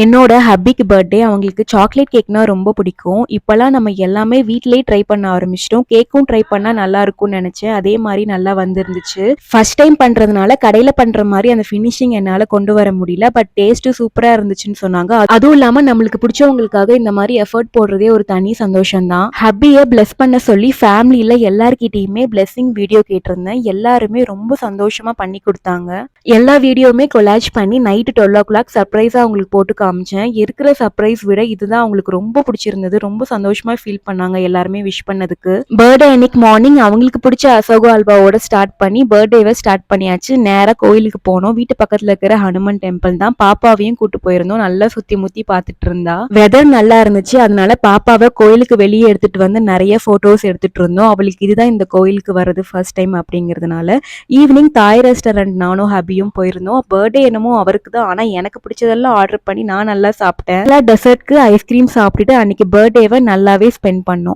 என்னோட ஹப்பிக்கு பர்த்டே. அவங்களுக்கு சாக்லேட் கேக்னா ரொம்ப பிடிக்கும். இப்போலாம் நம்ம எல்லாமே வீட்டிலேயே ட்ரை பண்ண ஆரம்பிச்சிட்டோம். கேக்கும் ட்ரை பண்ணா நல்லா இருக்கும்னு நினைச்சேன். அதே மாதிரி நல்லா வந்திருந்துச்சு. ஃபர்ஸ்ட் டைம் பண்றதுனால கடையில பண்ற மாதிரி அந்த ஃபினிஷிங் என்னால கொண்டு வர முடியல. பட் டேஸ்ட் சூப்பரா இருந்துச்சுன்னு சொன்னாங்க. அதுவும் இல்லாம நம்மளுக்கு பிடிச்சவங்களுக்காக இந்த மாதிரி எஃபர்ட் போடுறதே ஒரு தனி சந்தோஷம் தான். ஹப்பியை பிளஸ் பண்ண சொல்லி ஃபேமிலியில எல்லார்கிட்டயுமே பிளெஸிங் வீடியோ கேட்டிருந்தேன். எல்லாருமே ரொம்ப சந்தோஷமா பண்ணி கொடுத்தாங்க. எல்லா வீடியோவுமே கொலாஜ் பண்ணி நைட்டு 12 o'clock சர்ப்ரைஸா அவங்களுக்கு போட்டு காமிச்சேன். இருக்கிற சர்ப்ரைஸ் விட இதுதான் அவங்களுக்கு ரொம்ப பிடிச்சிருந்தது. ரொம்ப சந்தோஷமா ஃபீல் பண்ணாங்க எல்லாருமே விஷ் பண்ணதுக்கு. பர்த்டே அன்னைக்கு மார்னிங் அவங்களுக்கு பிடிச்ச அசோகோ அல்வாவோட ஸ்டார்ட் பண்ணி பர்த்டேவை ஸ்டார்ட் பண்ணியாச்சு. நேரா கோயிலுக்கு போனோம். வீட்டு பக்கத்துல இருக்கிற ஹனுமன் டெம்பிள் தான். பாப்பாவையும் கூட்டு போயிருந்தோம். நல்லா சுத்தி முத்தி பார்த்துட்டு இருந்தா. வெதர் நல்லா இருந்துச்சு. அதனால பாப்பாவை கோயிலுக்கு வெளியே எடுத்துட்டு வந்து நிறைய போட்டோஸ் எடுத்துட்டு இருந்தோம். அவளுக்கு இதுதான் இந்த கோயிலுக்கு வர்றது ஃபர்ஸ்ட் டைம் அப்படிங்கிறதுனால. ஈவினிங் தாய் ரெஸ்டாரண்ட் நானும் ஹபியும் போயிருந்தோம். பர்த்டே என்னமோ அவருக்கு தான். ஆனா எனக்கு பிடிச்சதெல்லாம் ஆர்டர் பண்ணி நான் நல்லா சாப்பிட்டேன். டெசர்ட்க்கு ஐஸ்கிரீம் சாப்பிட்டுட்டு அன்னைக்கு பர்த்டேவை நல்லாவே ஸ்பெண்ட் பண்ணோம்.